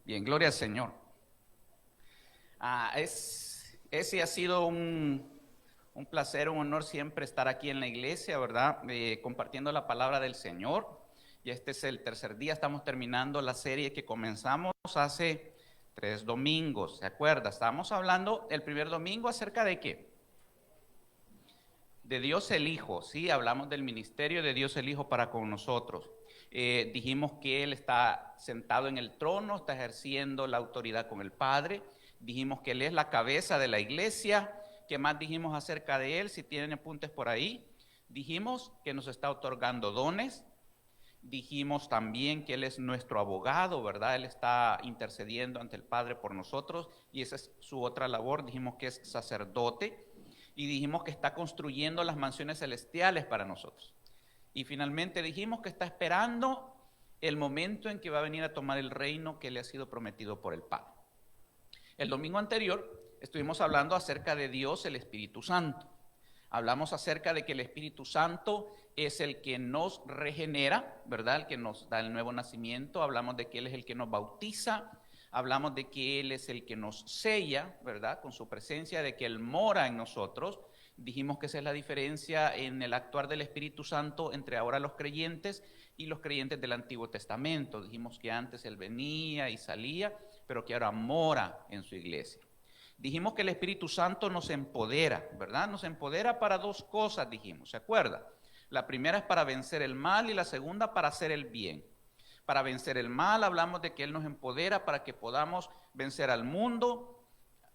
Bien, gloria al Señor. Ese ha sido un placer, un honor siempre estar aquí en la iglesia, ¿verdad? Compartiendo la palabra del Señor. Y este es el tercer día, estamos terminando la serie que comenzamos hace 3 domingos, ¿se acuerda? Estábamos hablando el primer domingo acerca de qué? De Dios el Hijo, ¿sí? Hablamos del ministerio de Dios el Hijo para con nosotros. Dijimos que Él está sentado en el trono, está ejerciendo la autoridad con el Padre. Dijimos que Él es la cabeza de la iglesia. ¿Qué más dijimos acerca de Él? Si tienen apuntes por ahí. Dijimos que nos está otorgando dones. Dijimos también que Él es nuestro abogado, ¿verdad? Él está intercediendo ante el Padre por nosotros y esa es su otra labor. Dijimos que es sacerdote y dijimos que está construyendo las mansiones celestiales para nosotros. Y finalmente dijimos que está esperando el momento en que va a venir a tomar el reino que le ha sido prometido por el Padre. El domingo anterior estuvimos hablando acerca de Dios, el Espíritu Santo. Hablamos acerca de que el Espíritu Santo es el que nos regenera, ¿verdad? El que nos da el nuevo nacimiento. Hablamos de que Él es el que nos bautiza. Hablamos de que Él es el que nos sella, ¿verdad? Con su presencia, de que Él mora en nosotros. Dijimos que esa es la diferencia en el actuar del Espíritu Santo entre ahora los creyentes y los creyentes del Antiguo Testamento. Dijimos que antes Él venía y salía, pero que ahora mora en su iglesia. Dijimos que el Espíritu Santo nos empodera, ¿verdad? Nos empodera para dos cosas, dijimos, ¿se acuerda? La primera es para vencer el mal y la segunda para hacer el bien. Para vencer el mal hablamos de que Él nos empodera para que podamos vencer al mundo,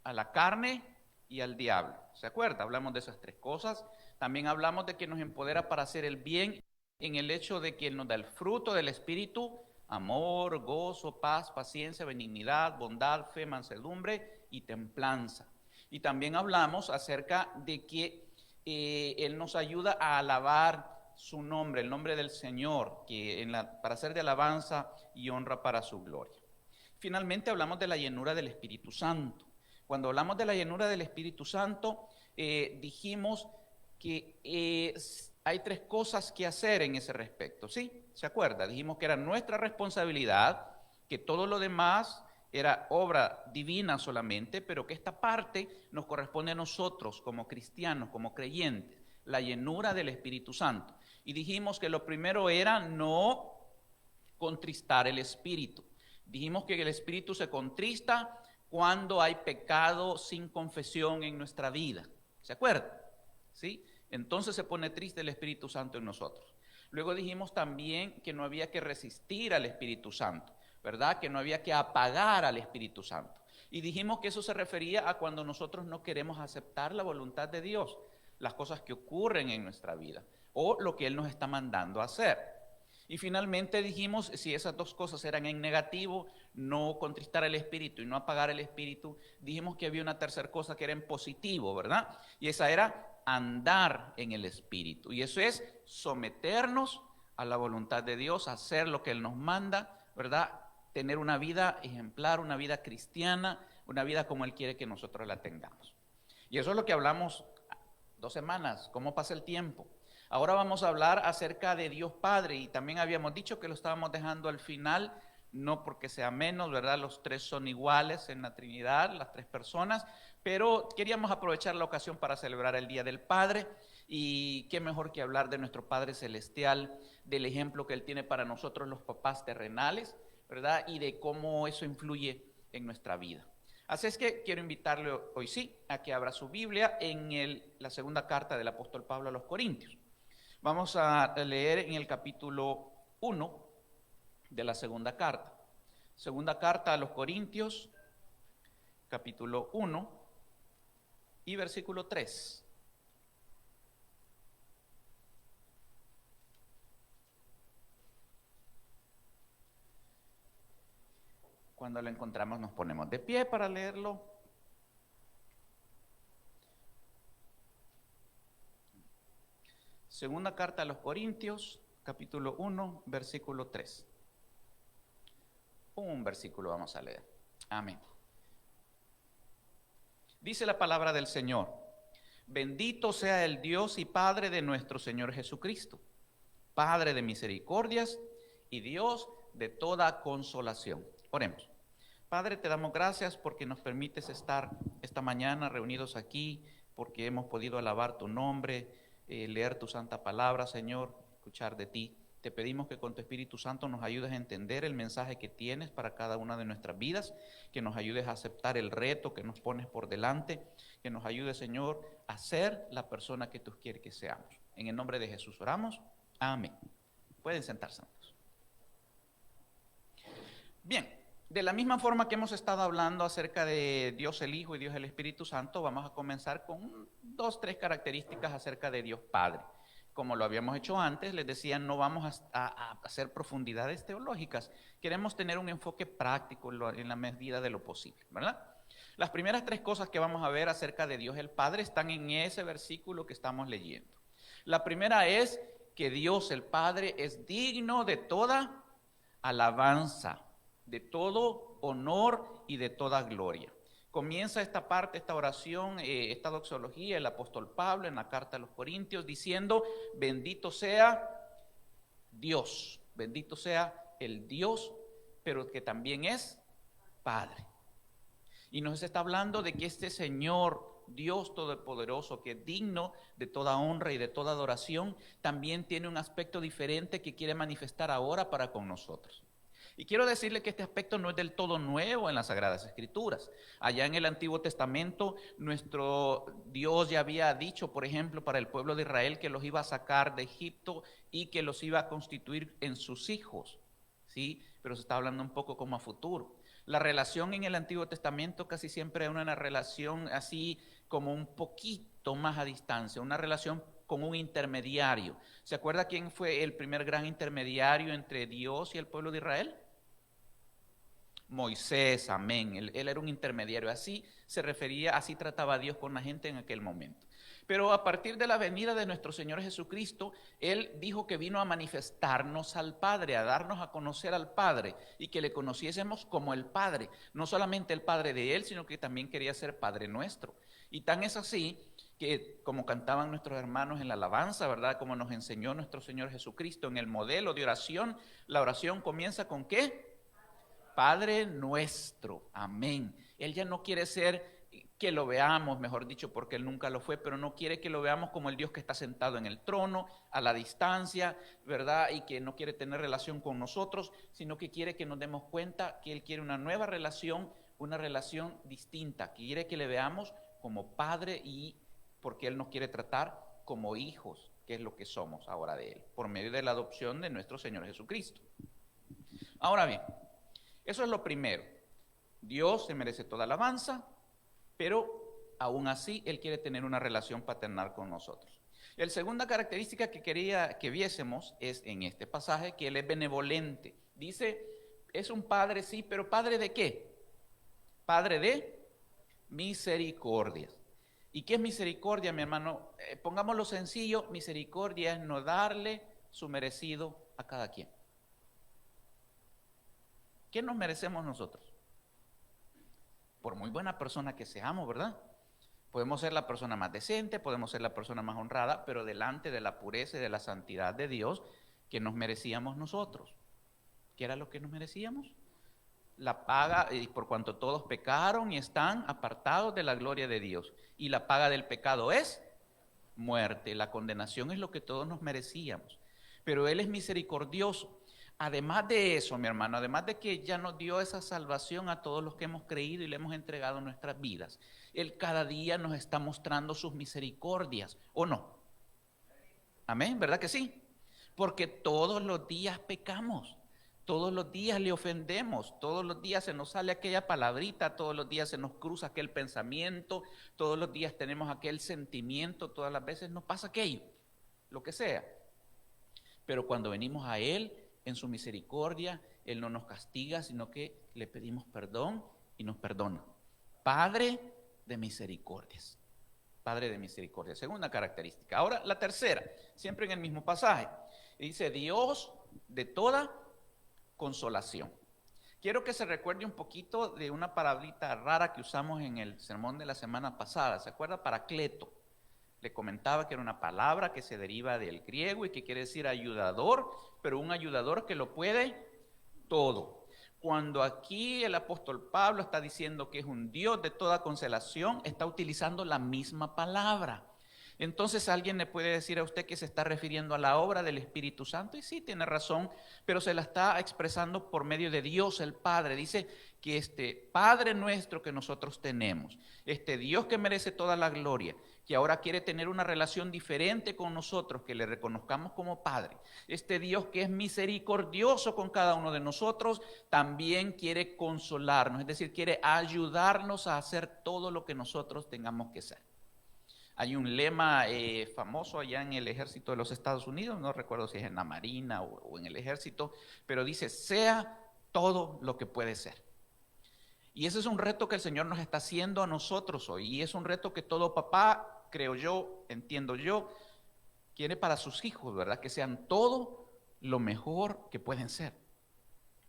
a la carne y al diablo. ¿Se acuerda? Hablamos de esas tres cosas. También hablamos de que nos empodera para hacer el bien en el hecho de que Él nos da el fruto del Espíritu: amor, gozo, paz, paciencia, benignidad, bondad, fe, mansedumbre y templanza. Y también hablamos acerca de que Él nos ayuda a alabar su nombre, el nombre del Señor, para ser de alabanza y honra para su gloria. Finalmente hablamos de la llenura del Espíritu Santo. Cuando hablamos de la llenura del Espíritu Santo, dijimos que hay tres cosas que hacer en ese respecto, ¿sí? ¿Se acuerda? Dijimos que era nuestra responsabilidad, que todo lo demás era obra divina solamente, pero que esta parte nos corresponde a nosotros como cristianos, como creyentes, la llenura del Espíritu Santo. Y dijimos que lo primero era no contristar el Espíritu. Dijimos que el Espíritu se contrista cuando hay pecado sin confesión en nuestra vida. ¿Se acuerda? ¿Sí? Entonces se pone triste el Espíritu Santo en nosotros. Luego dijimos también que no había que resistir al Espíritu Santo, ¿verdad? Que no había que apagar al Espíritu Santo. Y dijimos que eso se refería a cuando nosotros no queremos aceptar la voluntad de Dios, las cosas que ocurren en nuestra vida o lo que Él nos está mandando a hacer. Y finalmente dijimos, si esas dos cosas eran en negativo, no contristar el espíritu y no apagar el espíritu, dijimos que había una tercera cosa que era en positivo, ¿verdad? Y esa era andar en el espíritu. Y eso es someternos a la voluntad de Dios, hacer lo que Él nos manda, ¿verdad? Tener una vida ejemplar, una vida cristiana, una vida como Él quiere que nosotros la tengamos. Y eso es lo que hablamos 2 semanas, cómo pasa el tiempo. Ahora vamos a hablar acerca de Dios Padre y también habíamos dicho que lo estábamos dejando al final, no porque sea menos, ¿verdad? Los tres son iguales en la Trinidad, las tres personas, pero queríamos aprovechar la ocasión para celebrar el Día del Padre y qué mejor que hablar de nuestro Padre Celestial, del ejemplo que Él tiene para nosotros los papás terrenales, ¿verdad? Y de cómo eso influye en nuestra vida. Así es que quiero invitarle hoy sí a que abra su Biblia en la segunda carta del apóstol Pablo a los Corintios. Vamos a leer en el capítulo 1 de la segunda carta. Segunda carta a los Corintios, capítulo 1 y versículo 3. Cuando lo encontramos nos ponemos de pie para leerlo. Segunda carta a los Corintios, capítulo 1, versículo 3. Un versículo vamos a leer. Amén. Dice la palabra del Señor: bendito sea el Dios y Padre de nuestro Señor Jesucristo, Padre de misericordias y Dios de toda consolación. Oremos. Padre, te damos gracias porque nos permites estar esta mañana reunidos aquí, porque hemos podido alabar tu nombre, leer tu santa palabra, Señor, escuchar de ti. Te pedimos que con tu Espíritu Santo nos ayudes a entender el mensaje que tienes para cada una de nuestras vidas, que nos ayudes a aceptar el reto que nos pones por delante, que nos ayudes, Señor, a ser la persona que tú quieres que seamos. En el nombre de Jesús oramos. Amén. Pueden sentarse. Bien, de la misma forma que hemos estado hablando acerca de Dios el Hijo y Dios el Espíritu Santo, vamos a comenzar con 2, 3 características acerca de Dios Padre. Como lo habíamos hecho antes, les decía, no vamos a hacer profundidades teológicas. Queremos tener un enfoque práctico en la medida de lo posible, ¿verdad? Las primeras 3 cosas que vamos a ver acerca de Dios el Padre están en ese versículo que estamos leyendo. La primera es que Dios el Padre es digno de toda alabanza, de todo honor y de toda gloria. Comienza esta parte, esta oración, esta doxología, el apóstol Pablo en la carta a los Corintios diciendo, bendito sea Dios, bendito sea el Dios, pero que también es Padre. Y nos está hablando de que este Señor, Dios Todopoderoso, que es digno de toda honra y de toda adoración, también tiene un aspecto diferente que quiere manifestar ahora para con nosotros. Y quiero decirle que este aspecto no es del todo nuevo en las Sagradas Escrituras. Allá en el Antiguo Testamento, nuestro Dios ya había dicho, por ejemplo, para el pueblo de Israel que los iba a sacar de Egipto y que los iba a constituir en sus hijos, ¿sí? Pero se está hablando un poco como a futuro. La relación en el Antiguo Testamento casi siempre es una relación así como un poquito más a distancia, una relación con un intermediario. ¿Se acuerda quién fue el primer gran intermediario entre Dios y el pueblo de Israel? Moisés, amén. Él era un intermediario, así se refería, así trataba a Dios con la gente en aquel momento. Pero a partir de la venida de nuestro Señor Jesucristo, Él dijo que vino a manifestarnos al Padre, a darnos a conocer al Padre y que le conociésemos como el Padre. No solamente el Padre de Él, sino que también quería ser Padre nuestro. Y tan es así que, como cantaban nuestros hermanos en la alabanza, ¿verdad? Como nos enseñó nuestro Señor Jesucristo en el modelo de oración, la oración comienza con ¿qué? Padre nuestro, amén. Él ya no quiere ser que lo veamos, mejor dicho, porque Él nunca lo fue, pero no quiere que lo veamos como el Dios que está sentado en el trono, a la distancia, ¿verdad? Y que no quiere tener relación con nosotros, sino que quiere que nos demos cuenta que Él quiere una nueva relación, una relación distinta, que quiere que le veamos como Padre y porque Él nos quiere tratar como hijos, que es lo que somos ahora de Él, por medio de la adopción de nuestro Señor Jesucristo. Ahora bien, eso es lo primero. Dios se merece toda alabanza, pero aún así Él quiere tener una relación paternal con nosotros. La segunda característica que quería que viésemos es en este pasaje que Él es benevolente. Dice, es un Padre, sí, pero ¿Padre de qué? Padre de misericordia. ¿Y qué es misericordia, mi hermano? Pongámoslo sencillo, misericordia es no darle su merecido a cada quien. ¿Qué nos merecemos nosotros? Por muy buena persona que seamos, ¿verdad? Podemos ser la persona más decente, podemos ser la persona más honrada, pero delante de la pureza y de la santidad de Dios, ¿qué nos merecíamos nosotros? ¿Qué era lo que nos merecíamos? La paga, y por cuanto todos pecaron y están apartados de la gloria de Dios. Y la paga del pecado es muerte. La condenación es lo que todos nos merecíamos. Pero Él es misericordioso. Además de eso, mi hermano, además de que ya nos dio esa salvación a todos los que hemos creído y le hemos entregado nuestras vidas, Él cada día nos está mostrando sus misericordias, ¿o no? Amén, ¿verdad que sí? Porque todos los días pecamos, todos los días le ofendemos, todos los días se nos sale aquella palabrita, todos los días se nos cruza aquel pensamiento, todos los días tenemos aquel sentimiento, todas las veces nos pasa aquello, lo que sea. Pero cuando venimos a Él, en su misericordia, Él no nos castiga, sino que le pedimos perdón y nos perdona. Padre de misericordias. Padre de misericordia. Segunda característica. Ahora la tercera, siempre en el mismo pasaje. Dice, Dios de toda consolación. Quiero que se recuerde un poquito de una palabrita rara que usamos en el sermón de la semana pasada. ¿Se acuerda? Paracleto. Le comentaba que era una palabra que se deriva del griego y que quiere decir ayudador, pero un ayudador que lo puede todo. Cuando aquí el apóstol Pablo está diciendo que es un Dios de toda consolación, está utilizando la misma palabra. Entonces alguien le puede decir a usted que se está refiriendo a la obra del Espíritu Santo, y sí, tiene razón, pero se la está expresando por medio de Dios el Padre. Dice que este Padre nuestro que nosotros tenemos, este Dios que merece toda la gloria, que ahora quiere tener una relación diferente con nosotros, que le reconozcamos como Padre, este Dios que es misericordioso con cada uno de nosotros, también quiere consolarnos, es decir, quiere ayudarnos a hacer todo lo que nosotros tengamos que hacer. Hay un lema famoso allá en el ejército de los Estados Unidos, no recuerdo si es en la Marina o en el ejército, pero dice, sea todo lo que puede ser. Y ese es un reto que el Señor nos está haciendo a nosotros hoy, y es un reto que todo papá, creo yo, entiendo yo, quiere para sus hijos, ¿verdad? Que sean todo lo mejor que pueden ser.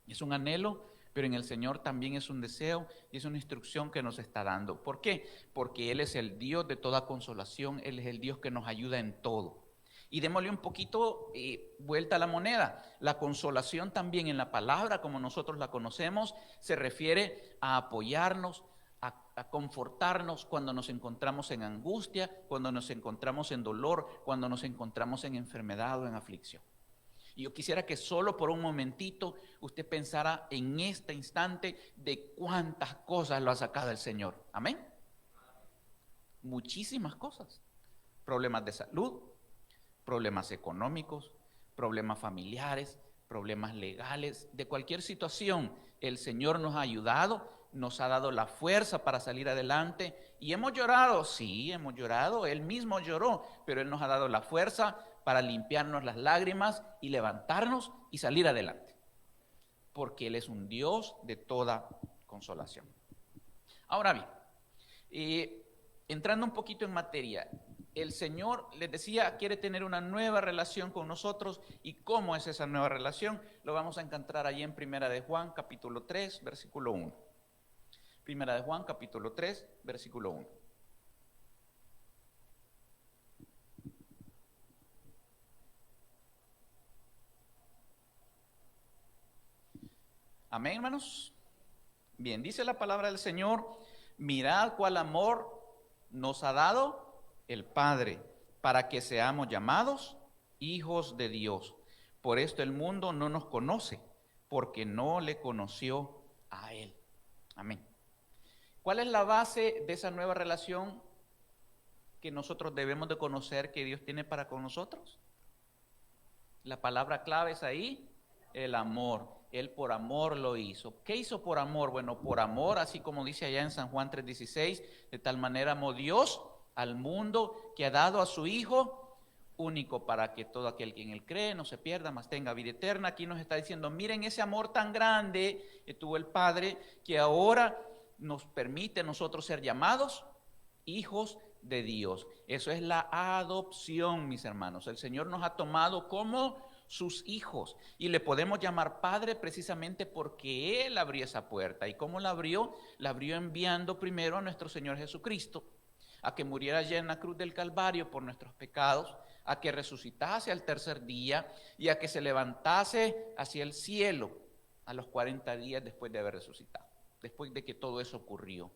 Es un anhelo, pero en el Señor también es un deseo y es una instrucción que nos está dando. ¿Por qué? Porque Él es el Dios de toda consolación, Él es el Dios que nos ayuda en todo. Y démosle un poquito vuelta a la moneda. La consolación también en la palabra, como nosotros la conocemos, se refiere a apoyarnos, a confortarnos cuando nos encontramos en angustia, cuando nos encontramos en dolor, cuando nos encontramos en enfermedad o en aflicción. Y yo quisiera que solo por un momentito usted pensara en este instante de cuántas cosas lo ha sacado el Señor. Amén. Muchísimas cosas. Problemas de salud, problemas económicos, problemas familiares, problemas legales, de cualquier situación. El Señor nos ha ayudado, nos ha dado la fuerza para salir adelante. Y hemos llorado, sí, hemos llorado, Él mismo lloró, pero Él nos ha dado la fuerza para limpiarnos las lágrimas y levantarnos y salir adelante. Porque Él es un Dios de toda consolación. Ahora bien, entrando un poquito en materia, el Señor, les decía, quiere tener una nueva relación con nosotros. ¿Y cómo es esa nueva relación? Lo vamos a encontrar allí en Primera de Juan, capítulo 3, versículo 1. Primera de Juan, capítulo 3, versículo 1. Amén, hermanos. Bien, dice la palabra del Señor, mirad cuál amor nos ha dado el Padre, para que seamos llamados hijos de Dios. Por esto el mundo no nos conoce, porque no le conoció a Él. Amén. ¿Cuál es la base de esa nueva relación que nosotros debemos de conocer que Dios tiene para con nosotros? La palabra clave es ahí, el amor. Él por amor lo hizo. ¿Qué hizo por amor? Bueno, por amor, así como dice allá en San Juan 3:16, de tal manera amó Dios al mundo que ha dado a su Hijo único para que todo aquel que en Él cree no se pierda, mas tenga vida eterna. Aquí nos está diciendo, miren ese amor tan grande que tuvo el Padre, que ahora nos permite a nosotros ser llamados hijos de Dios. Eso es la adopción, mis hermanos. El Señor nos ha tomado como sus hijos y le podemos llamar Padre precisamente porque Él abrió esa puerta. ¿Y cómo la abrió? La abrió enviando primero a nuestro Señor Jesucristo a que muriera allá en la cruz del Calvario por nuestros pecados, a que resucitase al tercer día y a que se levantase hacia el cielo a los 40 días después de haber resucitado, después de que todo eso ocurrió.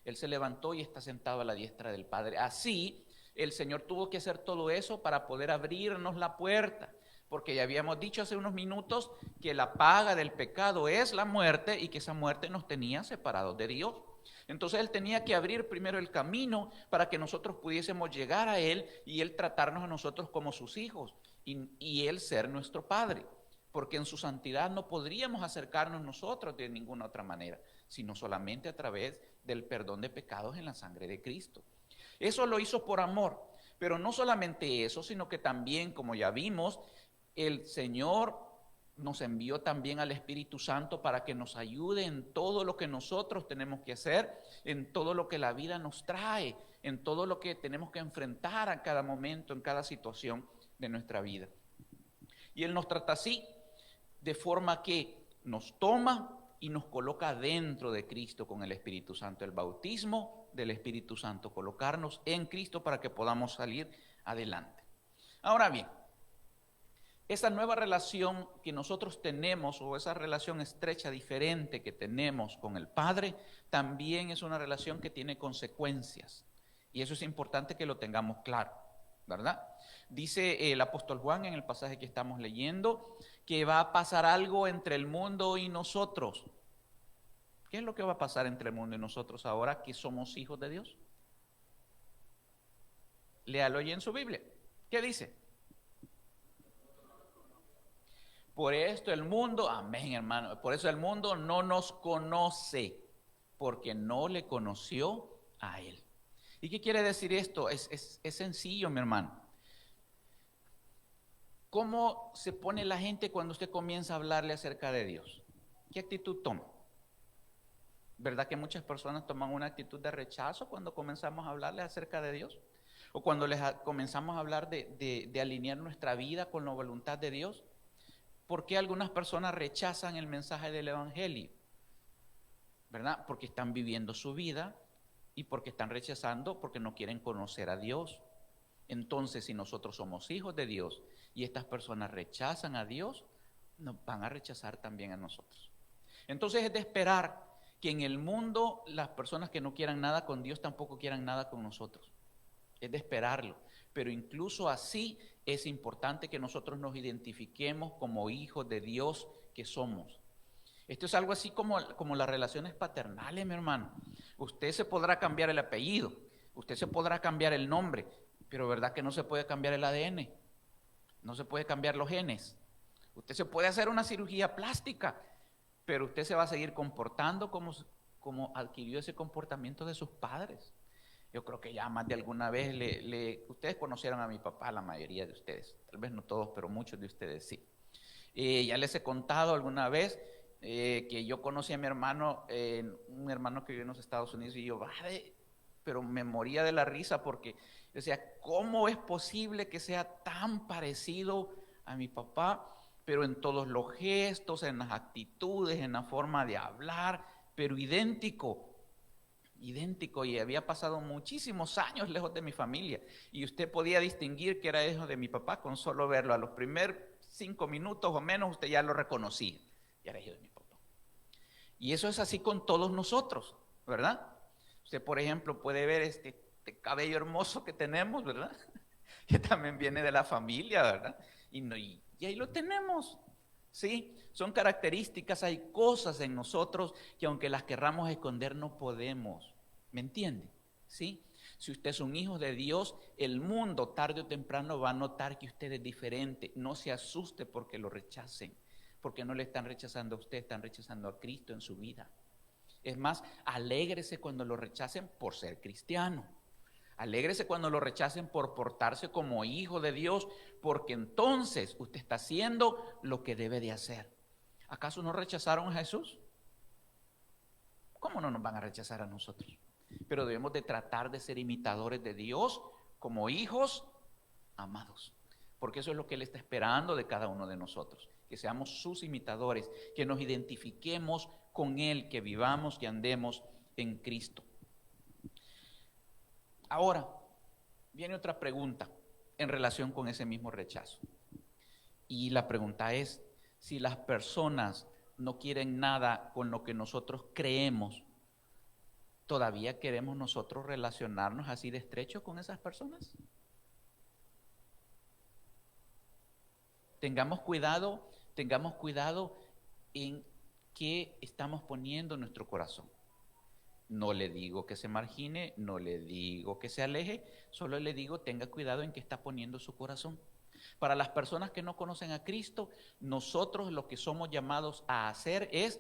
Él se levantó y está sentado a la diestra del Padre. Así, el Señor tuvo que hacer todo eso para poder abrirnos la puerta, porque ya habíamos dicho hace unos minutos que la paga del pecado es la muerte y que esa muerte nos tenía separados de Dios. Entonces Él tenía que abrir primero el camino para que nosotros pudiésemos llegar a Él y Él tratarnos a nosotros como sus hijos y Él ser nuestro Padre, porque en su santidad no podríamos acercarnos nosotros de ninguna otra manera, sino solamente a través del perdón de pecados en la sangre de Cristo. Eso lo hizo por amor, pero no solamente eso, sino que también, como ya vimos, el Señor nos envió también al Espíritu Santo para que nos ayude en todo lo que nosotros tenemos que hacer, en todo lo que la vida nos trae, en todo lo que tenemos que enfrentar a cada momento, en cada situación de nuestra vida. Y Él nos trata así, de forma que nos toma y nos coloca dentro de Cristo con el Espíritu Santo. El bautismo del Espíritu Santo, colocarnos en Cristo para que podamos salir adelante. Ahora bien, Esa nueva relación que nosotros tenemos, o esa relación estrecha, diferente que tenemos con el Padre, también es una relación que tiene consecuencias. Y eso es importante que lo tengamos claro, ¿verdad? Dice el apóstol Juan en el pasaje que estamos leyendo, que va a pasar algo entre el mundo y nosotros. ¿Qué es lo que va a pasar entre el mundo y nosotros ahora que somos hijos de Dios? Léalo ahí en su Biblia. ¿Qué dice? Por esto el mundo, amén hermano, por eso el mundo no nos conoce, porque no le conoció a Él. ¿Y qué quiere decir esto? Es sencillo, mi hermano. ¿Cómo se pone la gente cuando usted comienza a hablarle acerca de Dios? ¿Qué actitud toma? ¿Verdad que muchas personas toman una actitud de rechazo cuando comenzamos a hablarles acerca de Dios? O cuando comenzamos a hablar de alinear nuestra vida con la voluntad de Dios. ¿Por qué algunas personas rechazan el mensaje del Evangelio? ¿Verdad? Porque están viviendo su vida y porque están rechazando, porque no quieren conocer a Dios. Entonces, si nosotros somos hijos de Dios y estas personas rechazan a Dios, nos van a rechazar también a nosotros. Entonces es de esperar que en el mundo las personas que no quieran nada con Dios tampoco quieran nada con nosotros. Es de esperarlo. Pero incluso así es importante que nosotros nos identifiquemos como hijos de Dios que somos. Esto es algo así como las relaciones paternales, mi hermano. Usted se podrá cambiar el apellido, usted se podrá cambiar el nombre, pero ¿verdad que no se puede cambiar el ADN? No se puede cambiar los genes. Usted se puede hacer una cirugía plástica, pero usted se va a seguir comportando como adquirió ese comportamiento de sus padres. Yo creo que ya más de alguna vez ustedes conocieron a mi papá, la mayoría de ustedes, tal vez no todos, pero muchos de ustedes sí. Ya les he contado alguna vez que yo conocí a mi hermano, un hermano que vive en los Estados Unidos, y yo, pero me moría de la risa porque decía, ¿cómo es posible que sea tan parecido a mi papá? Pero en todos los gestos, en las actitudes, en la forma de hablar, pero idéntico, y había pasado muchísimos años lejos de mi familia, y usted podía distinguir que era hijo de mi papá con solo verlo. A los primeros 5 minutos o menos usted ya lo reconocía, ya era hijo de mi papá. Y eso es así con todos nosotros, ¿verdad? Usted, por ejemplo, puede ver este cabello hermoso que tenemos, ¿verdad? Que también viene de la familia, ¿verdad? Y ahí lo tenemos, ¿sí? Son características, hay cosas en nosotros que aunque las querramos esconder no podemos. ¿Me entiende? ¿Sí? Si usted es un hijo de Dios, el mundo tarde o temprano va a notar que usted es diferente. No se asuste porque lo rechacen, porque no le están rechazando a usted, están rechazando a Cristo en su vida. Es más, alégrese cuando lo rechacen por ser cristiano. Alégrese cuando lo rechacen por portarse como hijo de Dios, porque entonces usted está haciendo lo que debe de hacer. ¿Acaso no rechazaron a Jesús? ¿Cómo no nos van a rechazar a nosotros? Pero debemos de tratar de ser imitadores de Dios como hijos amados, porque eso es lo que Él está esperando de cada uno de nosotros, que seamos sus imitadores, que nos identifiquemos con Él, que vivamos, que andemos en Cristo. Ahora, viene otra pregunta en relación con ese mismo rechazo. Y la pregunta es, si las personas no quieren nada con lo que nosotros creemos, ¿todavía queremos nosotros relacionarnos así de estrecho con esas personas? Tengamos cuidado en qué estamos poniendo en nuestro corazón. No le digo que se margine, no le digo que se aleje, solo le digo tenga cuidado en qué está poniendo su corazón. Para las personas que no conocen a Cristo, nosotros lo que somos llamados a hacer es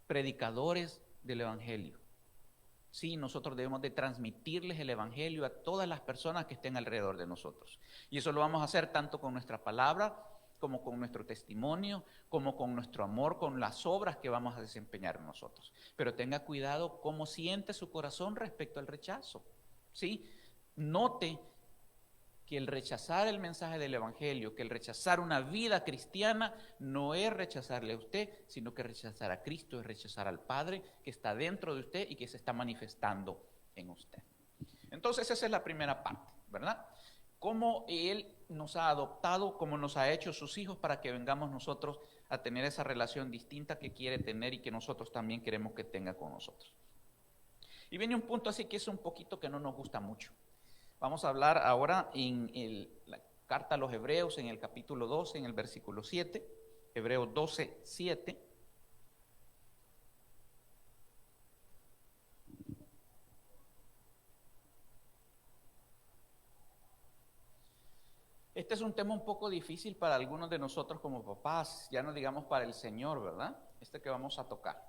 predicadores del Evangelio. Sí, nosotros debemos de transmitirles el Evangelio a todas las personas que estén alrededor de nosotros. Y eso lo vamos a hacer tanto con nuestra palabra, como con nuestro testimonio, como con nuestro amor, con las obras que vamos a desempeñar nosotros. Pero tenga cuidado cómo siente su corazón respecto al rechazo. ¿Sí? Note que el rechazar el mensaje del Evangelio, que el rechazar una vida cristiana, no es rechazarle a usted, sino que rechazar a Cristo, es rechazar al Padre que está dentro de usted y que se está manifestando en usted. Entonces esa es la primera parte, ¿verdad? Cómo nos ha adoptado como nos ha hecho sus hijos para que vengamos nosotros a tener esa relación distinta que quiere tener y que nosotros también queremos que tenga con nosotros. Y viene un punto así que es un poquito que no nos gusta mucho. Vamos a hablar ahora en la carta a los Hebreos, en el capítulo 12, en el versículo 7, Hebreos 12, 7. Este es un tema un poco difícil para algunos de nosotros como papás, ya no digamos para el Señor, ¿verdad? Este que vamos a tocar.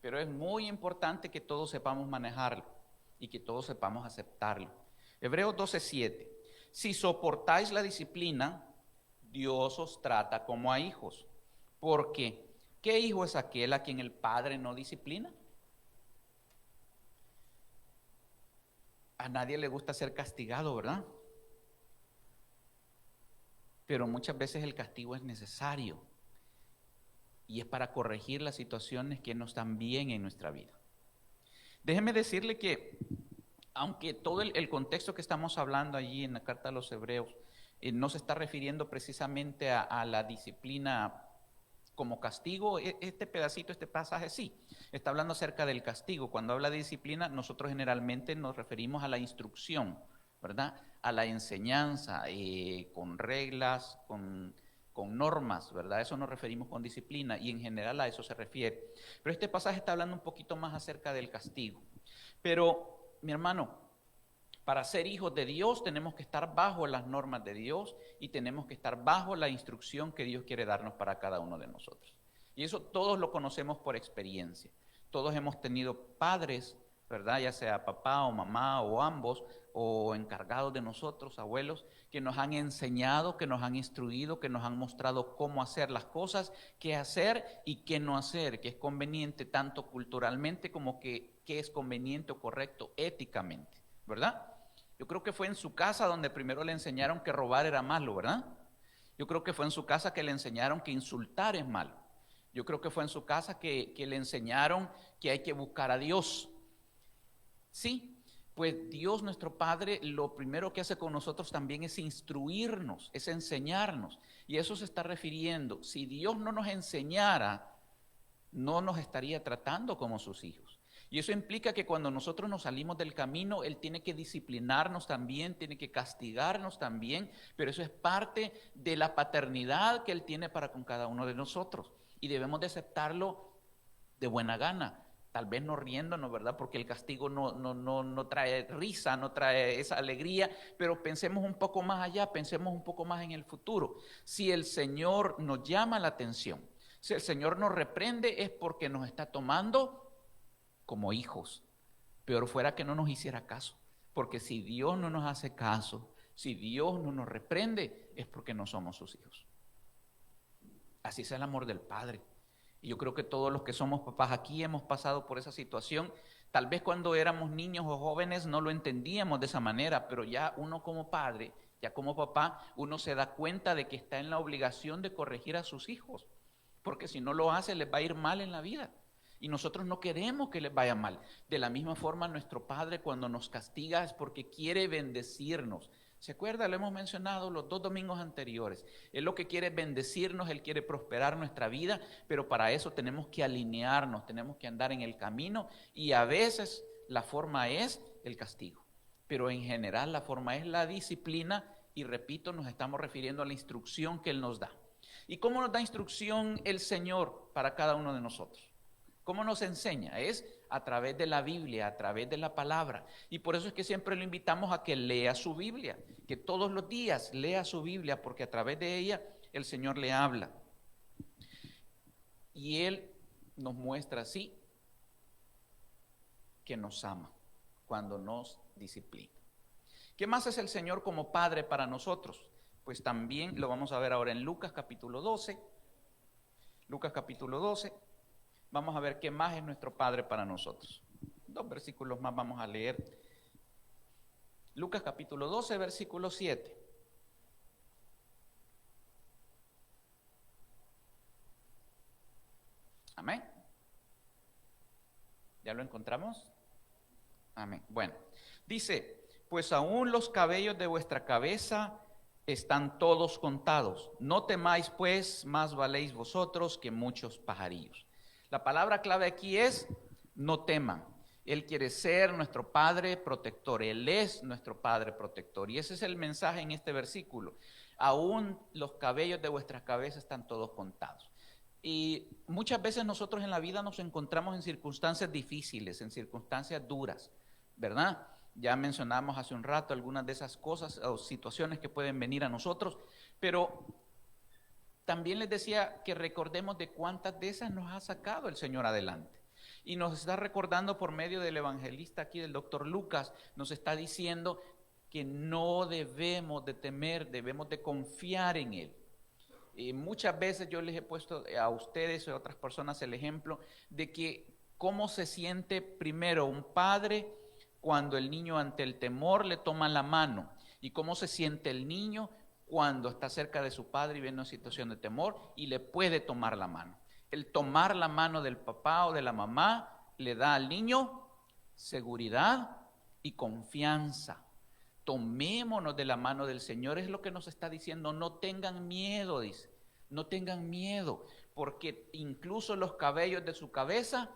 Pero es muy importante que todos sepamos manejarlo y que todos sepamos aceptarlo. Hebreos 12:7. Si soportáis la disciplina, Dios os trata como a hijos. Porque, ¿qué hijo es aquel a quien el padre no disciplina? A nadie le gusta ser castigado, ¿verdad? Pero muchas veces el castigo es necesario y es para corregir las situaciones que no están bien en nuestra vida. Déjeme decirle que, aunque todo el contexto que estamos hablando allí en la carta a los Hebreos no se está refiriendo precisamente a la disciplina como castigo, este pedacito, este pasaje sí, está hablando acerca del castigo. Cuando habla de disciplina, nosotros generalmente nos referimos a la instrucción, ¿verdad? A la enseñanza, con reglas, con normas, ¿verdad? A eso nos referimos con disciplina y en general a eso se refiere. Pero este pasaje está hablando un poquito más acerca del castigo. Pero, mi hermano, para ser hijos de Dios tenemos que estar bajo las normas de Dios y tenemos que estar bajo la instrucción que Dios quiere darnos para cada uno de nosotros. Y eso todos lo conocemos por experiencia. Todos hemos tenido padres, ¿verdad? Ya sea papá o mamá o ambos, o encargados de nosotros, abuelos, que nos han enseñado, que nos han instruido, que nos han mostrado cómo hacer las cosas, qué hacer y qué no hacer, que es conveniente tanto culturalmente como que es conveniente o correcto éticamente, ¿verdad? Yo creo que fue en su casa donde primero le enseñaron que robar era malo, ¿verdad? Yo creo que fue en su casa que le enseñaron que insultar es malo. Yo creo que fue en su casa que le enseñaron que hay que buscar a Dios. Sí, pues Dios nuestro Padre lo primero que hace con nosotros también es instruirnos, es enseñarnos. Y eso se está refiriendo. Si Dios no nos enseñara, no nos estaría tratando como sus hijos. Y eso implica que cuando nosotros nos salimos del camino, Él tiene que disciplinarnos también, tiene que castigarnos también, pero eso es parte de la paternidad que Él tiene para con cada uno de nosotros. Y debemos de aceptarlo de buena gana, tal vez no riéndonos, ¿verdad? Porque el castigo no trae risa, no trae esa alegría, pero pensemos un poco más allá, pensemos un poco más en el futuro. Si el Señor nos llama la atención, si el Señor nos reprende es porque nos está tomando como hijos. Peor fuera que no nos hiciera caso, porque si Dios no nos hace caso, si Dios no nos reprende, es porque no somos sus hijos. Así es el amor del Padre. Y yo creo que todos los que somos papás aquí hemos pasado por esa situación. Tal vez cuando éramos niños o jóvenes no lo entendíamos de esa manera, pero ya uno como padre, ya como papá, uno se da cuenta de que está en la obligación de corregir a sus hijos, porque si no lo hace les va a ir mal en la vida. Y nosotros no queremos que les vaya mal. De la misma forma, nuestro Padre cuando nos castiga es porque quiere bendecirnos. ¿Se acuerda? Lo hemos mencionado los 2 domingos anteriores. Él lo que quiere es bendecirnos, Él quiere prosperar nuestra vida, pero para eso tenemos que alinearnos, tenemos que andar en el camino y a veces la forma es el castigo, pero en general la forma es la disciplina y repito, nos estamos refiriendo a la instrucción que Él nos da. ¿Y cómo nos da instrucción el Señor para cada uno de nosotros? ¿Cómo nos enseña? Es a través de la Biblia, a través de la palabra. Y por eso es que siempre lo invitamos a que lea su Biblia, que todos los días lea su Biblia, porque a través de ella el Señor le habla. Y Él nos muestra así que nos ama cuando nos disciplina. ¿Qué más es el Señor como Padre para nosotros? Pues también lo vamos a ver ahora en Lucas capítulo 12. Lucas capítulo 12. Vamos a ver qué más es nuestro Padre para nosotros. 2 versículos más vamos a leer. Lucas capítulo 12, versículo 7. Amén. ¿Ya lo encontramos? Amén. Bueno, dice, pues aún los cabellos de vuestra cabeza están todos contados. No temáis pues, más valéis vosotros que muchos pajarillos. La palabra clave aquí es no teman. Él quiere ser nuestro Padre protector. Él es nuestro Padre protector. Y ese es el mensaje en este versículo. Aún los cabellos de vuestras cabezas están todos contados. Y muchas veces nosotros en la vida nos encontramos en circunstancias difíciles, en circunstancias duras, ¿verdad? Ya mencionamos hace un rato algunas de esas cosas o situaciones que pueden venir a nosotros, pero también les decía que recordemos de cuántas de esas nos ha sacado el Señor adelante. Y nos está recordando por medio del evangelista aquí, del doctor Lucas, nos está diciendo que no debemos de temer, debemos de confiar en Él. Muchas veces yo les he puesto a ustedes y a otras personas el ejemplo de que cómo se siente primero un padre cuando el niño ante el temor le toma la mano y cómo se siente el niño cuando está cerca de su padre y viene una situación de temor y le puede tomar la mano. El tomar la mano del papá o de la mamá le da al niño seguridad y confianza. Tomémonos de la mano del Señor, es lo que nos está diciendo, no tengan miedo, dice, no tengan miedo, porque incluso los cabellos de su cabeza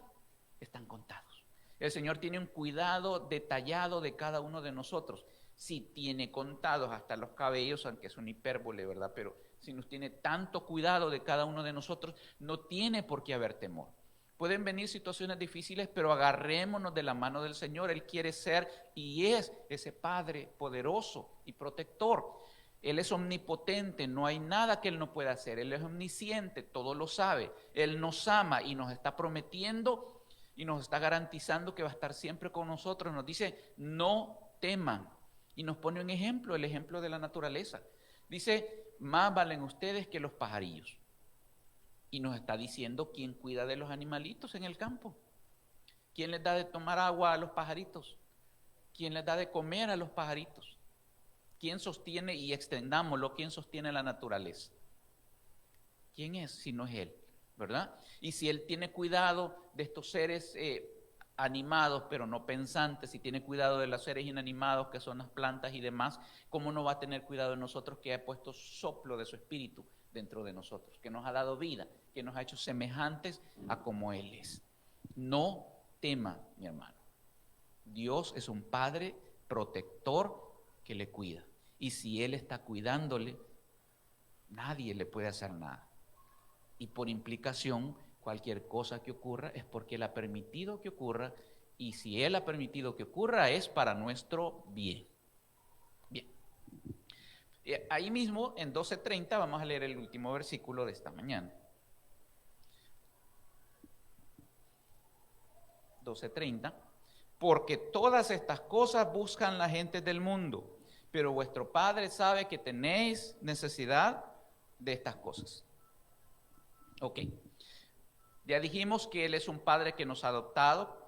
están contados. El Señor tiene un cuidado detallado de cada uno de nosotros. Sí tiene contados hasta los cabellos, aunque es una hipérbole, ¿verdad? Pero si nos tiene tanto cuidado de cada uno de nosotros, no tiene por qué haber temor. Pueden venir situaciones difíciles, pero agarrémonos de la mano del Señor. Él quiere ser y es ese Padre poderoso y protector. Él es omnipotente, no hay nada que Él no pueda hacer. Él es omnisciente, todo lo sabe. Él nos ama y nos está prometiendo y nos está garantizando que va a estar siempre con nosotros. Nos dice, no teman. Y nos pone un ejemplo, el ejemplo de la naturaleza. Dice, más valen ustedes que los pajarillos. Y nos está diciendo quién cuida de los animalitos en el campo. ¿Quién les da de tomar agua a los pajaritos? ¿Quién les da de comer a los pajaritos? ¿Quién sostiene, y extendámoslo, quién sostiene la naturaleza? ¿Quién es si no es Él? ¿Verdad? Y si Él tiene cuidado de estos seres animados, pero no pensantes, si tiene cuidado de los seres inanimados, que son las plantas y demás, ¿cómo no va a tener cuidado de nosotros que ha puesto soplo de su espíritu dentro de nosotros, que nos ha dado vida, que nos ha hecho semejantes a como Él es? No tema, mi hermano. Dios es un Padre protector que le cuida. Y si Él está cuidándole, nadie le puede hacer nada. Y por implicación, cualquier cosa que ocurra es porque Él ha permitido que ocurra. Y si Él ha permitido que ocurra es para nuestro bien. Bien. Ahí mismo, en 12:30, vamos a leer el último versículo de esta mañana. 12:30. Porque todas estas cosas buscan la gente del mundo, pero vuestro Padre sabe que tenéis necesidad de estas cosas. Ok. Ya dijimos que Él es un Padre que nos ha adoptado.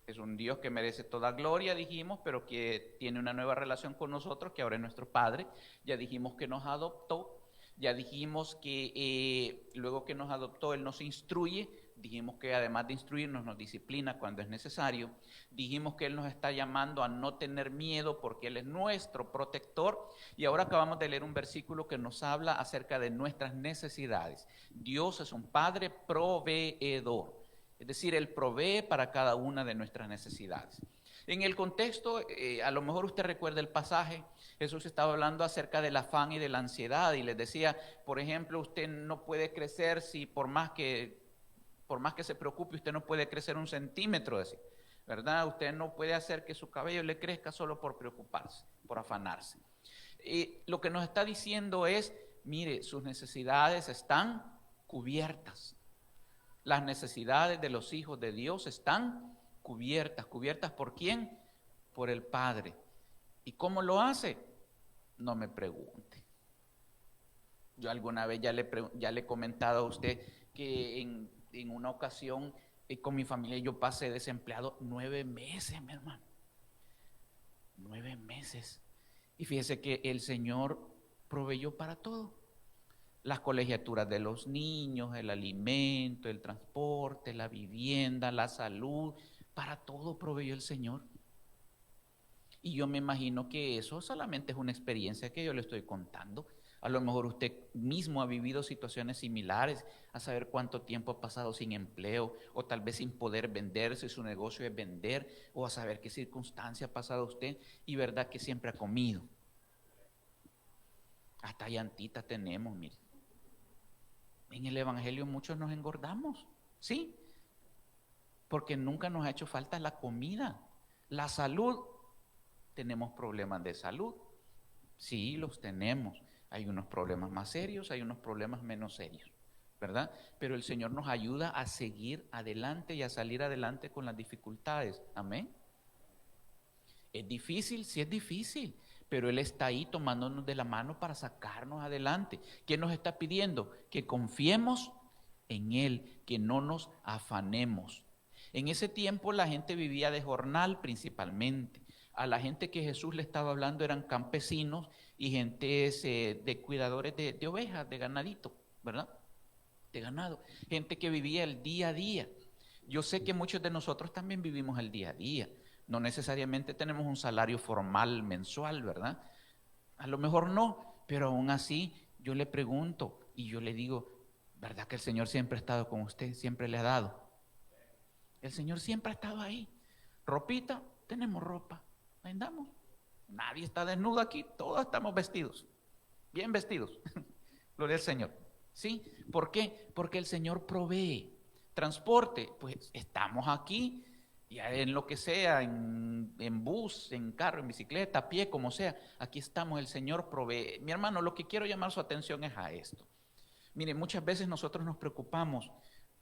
Es un Dios que merece toda gloria, dijimos, pero que tiene una nueva relación con nosotros, que ahora es nuestro Padre. Ya dijimos que nos adoptó. Ya dijimos que luego que nos adoptó, Él nos instruye. Dijimos que además de instruirnos, nos disciplina cuando es necesario. Dijimos que Él nos está llamando a no tener miedo porque Él es nuestro protector. Y ahora acabamos de leer un versículo que nos habla acerca de nuestras necesidades. Dios es un Padre proveedor. Es decir, Él provee para cada una de nuestras necesidades. En el contexto, a lo mejor usted recuerda el pasaje, Jesús estaba hablando acerca del afán y de la ansiedad y les decía, por ejemplo, usted no puede crecer si por más que se preocupe, usted no puede crecer 1 centímetro, decir, ¿verdad? Usted no puede hacer que su cabello le crezca solo por preocuparse, por afanarse. Lo que nos está diciendo es, mire, sus necesidades están cubiertas. Las necesidades de los hijos de Dios están cubiertas. ¿Cubiertas por quién? Por el Padre. ¿Y cómo lo hace? No me pregunte. Yo alguna vez ya le he comentado a usted que en una ocasión con mi familia yo pasé desempleado 9 meses, mi hermano. 9 meses. Y fíjese que el Señor proveyó para todo. Las colegiaturas de los niños, el alimento, el transporte, la vivienda, la salud, para todo proveyó el Señor. Y yo me imagino que eso solamente es una experiencia que yo le estoy contando. A lo mejor usted mismo ha vivido situaciones similares, a saber cuánto tiempo ha pasado sin empleo, o tal vez sin poder vender, si su negocio es vender, o a saber qué circunstancia ha pasado usted, y verdad que siempre ha comido. Hasta llantita tenemos, mire. En el Evangelio muchos nos engordamos, ¿sí? Porque nunca nos ha hecho falta la comida. La salud, tenemos problemas de salud. Sí, los tenemos. Hay unos problemas más serios, hay unos problemas menos serios, ¿verdad? Pero el Señor nos ayuda a seguir adelante y a salir adelante con las dificultades. Amén. ¿Es difícil? Sí es difícil, pero Él está ahí tomándonos de la mano para sacarnos adelante. ¿Qué nos está pidiendo? Que confiemos en Él, que no nos afanemos. En ese tiempo la gente vivía de jornal principalmente. A la gente que Jesús le estaba hablando eran campesinos y gente de cuidadores de ovejas, de ganadito, ¿verdad? De ganado. Gente que vivía el día a día. Yo sé que muchos de nosotros también vivimos el día a día. No necesariamente tenemos un salario formal mensual, ¿verdad? A lo mejor no, pero aún así yo le pregunto y yo le digo, ¿verdad que el Señor siempre ha estado con usted? Siempre le ha dado. El Señor siempre ha estado ahí. Ropita, tenemos ropa. Andamos. Nadie está desnudo aquí, todos estamos vestidos. Bien vestidos. Gloria al Señor. ¿Sí? ¿Por qué? Porque el Señor provee. Transporte, pues estamos aquí, ya en lo que sea, en bus, en carro, en bicicleta, a pie, como sea. Aquí estamos, el Señor provee. Mi hermano, lo que quiero llamar su atención es a esto. Mire, muchas veces nosotros nos preocupamos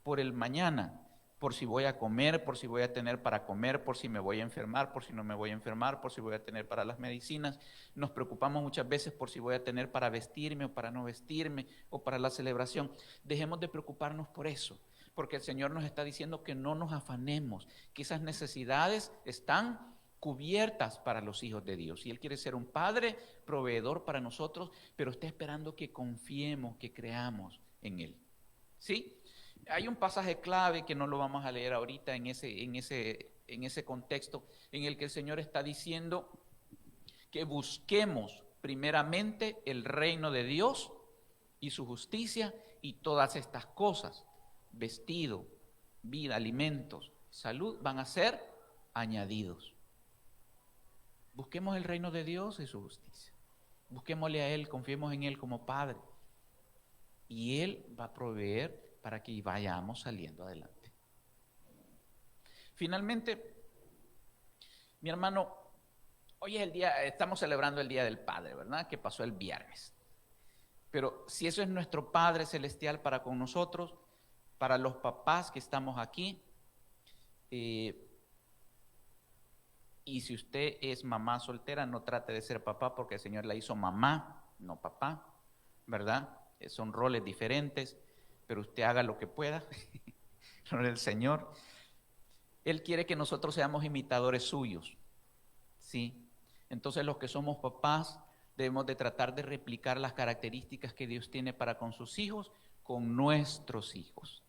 por el mañana, por si voy a comer, por si voy a tener para comer, por si me voy a enfermar, por si no me voy a enfermar, por si voy a tener para las medicinas. Nos preocupamos muchas veces por si voy a tener para vestirme o para no vestirme o para la celebración. Dejemos de preocuparnos por eso, porque el Señor nos está diciendo que no nos afanemos, que esas necesidades están cubiertas para los hijos de Dios. Y Él quiere ser un Padre proveedor para nosotros, pero está esperando que confiemos, que creamos en Él. ¿Sí? Hay un pasaje clave que no lo vamos a leer ahorita en ese contexto, en el que el Señor está diciendo que busquemos primeramente el reino de Dios y su justicia, y todas estas cosas, vestido, vida, alimentos, salud, van a ser añadidos. Busquemos el reino de Dios y su justicia. Busquémosle a Él, confiemos en Él como Padre. Y Él va a proveer para que vayamos saliendo adelante. Finalmente, mi hermano, hoy es el día, estamos celebrando el Día del Padre, ¿verdad? Que pasó el viernes. Pero si eso es nuestro Padre Celestial para con nosotros, para los papás que estamos aquí, y si usted es mamá soltera, no trate de ser papá porque el Señor la hizo mamá, no papá, ¿verdad? Son roles diferentes, pero usted haga lo que pueda, con el Señor. Él quiere que nosotros seamos imitadores suyos, ¿sí? Entonces los que somos papás debemos de tratar de replicar las características que Dios tiene para con sus hijos, con nuestros hijos.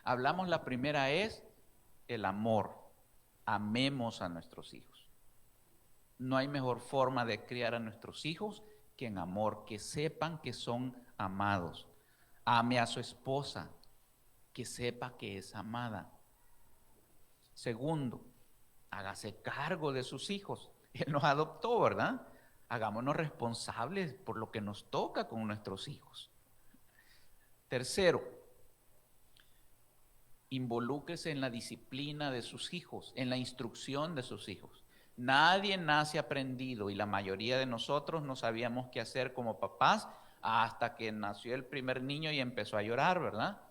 Hablamos, la primera es el amor. Amemos a nuestros hijos. No hay mejor forma de criar a nuestros hijos que en amor, que sepan que son amados. Ame a su esposa, que sepa que es amada. Segundo, hágase cargo de sus hijos. Él nos adoptó, ¿verdad? Hagámonos responsables por lo que nos toca con nuestros hijos. Tercero, involúquese en la disciplina de sus hijos, en la instrucción de sus hijos. Nadie nace aprendido y la mayoría de nosotros no sabíamos qué hacer como papás hasta que nació el primer niño y empezó a llorar, ¿verdad?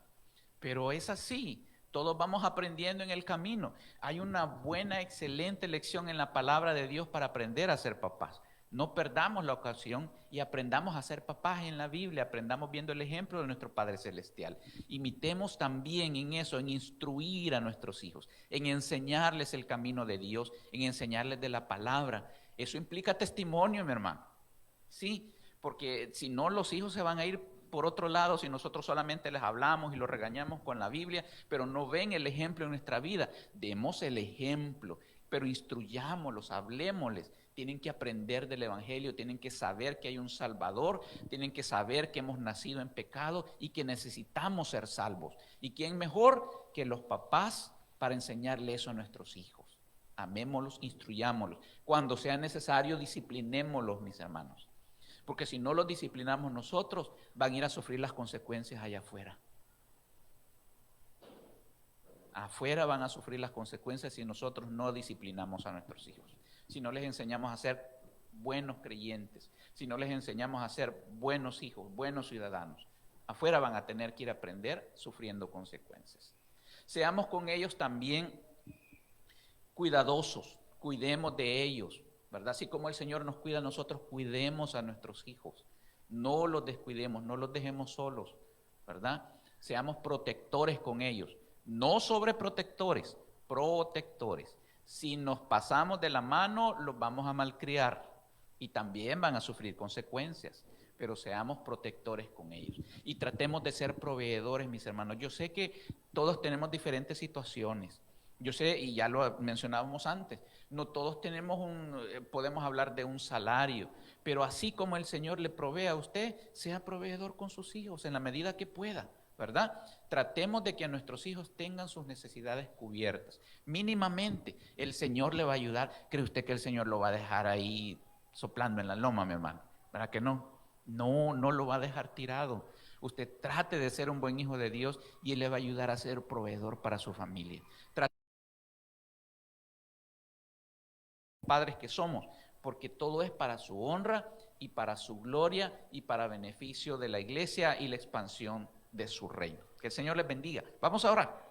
Pero es así, todos vamos aprendiendo en el camino. Hay una buena, excelente lección en la palabra de Dios para aprender a ser papás. No perdamos la ocasión y aprendamos a ser papás en la Biblia, aprendamos viendo el ejemplo de nuestro Padre Celestial. Imitemos también en eso, en instruir a nuestros hijos, en enseñarles el camino de Dios, en enseñarles de la palabra. Eso implica testimonio, mi hermano. Sí, porque si no, los hijos se van a ir por otro lado si nosotros solamente les hablamos y los regañamos con la Biblia, pero no ven el ejemplo en nuestra vida. Demos el ejemplo, pero instruyámoslos, hablemosles. tienen que aprender del Evangelio, tienen que saber que hay un Salvador, tienen que saber que hemos nacido en pecado y que necesitamos ser salvos. ¿Y quién mejor que los papás para enseñarle eso a nuestros hijos? Amémoslos, instruyámoslos. Cuando sea necesario, disciplinémoslos, mis hermanos. Porque si no los disciplinamos nosotros, van a ir a sufrir las consecuencias allá afuera. Afuera van a sufrir las consecuencias si nosotros no disciplinamos a nuestros hijos. Si no les enseñamos a ser buenos creyentes, si no les enseñamos a ser buenos hijos, buenos ciudadanos, afuera van a tener que ir a aprender sufriendo consecuencias. Seamos con ellos también cuidadosos, cuidemos de ellos, ¿verdad? Así como el Señor nos cuida a nosotros, cuidemos a nuestros hijos. No los descuidemos, no los dejemos solos, ¿verdad? Seamos protectores con ellos, no sobreprotectores, protectores. Si nos pasamos de la mano, los vamos a malcriar y también van a sufrir consecuencias, pero seamos protectores con ellos y tratemos de ser proveedores, mis hermanos. Yo sé que todos tenemos diferentes situaciones. Yo sé, y ya lo mencionábamos antes, no todos podemos hablar de un salario, pero así como el Señor le provee a usted, sea proveedor con sus hijos en la medida que pueda, ¿verdad? Tratemos de que a nuestros hijos tengan sus necesidades cubiertas. Mínimamente, el Señor le va a ayudar. ¿Cree usted que el Señor lo va a dejar ahí soplando en la loma, mi hermano? ¿Verdad que no? No, no lo va a dejar tirado. Usted trate de ser un buen hijo de Dios y Él le va a ayudar a ser proveedor para su familia. Padres que somos, porque todo es para su honra y para su gloria y para beneficio de la iglesia y la expansión de su reino. Que el Señor les bendiga. Vamos a orar.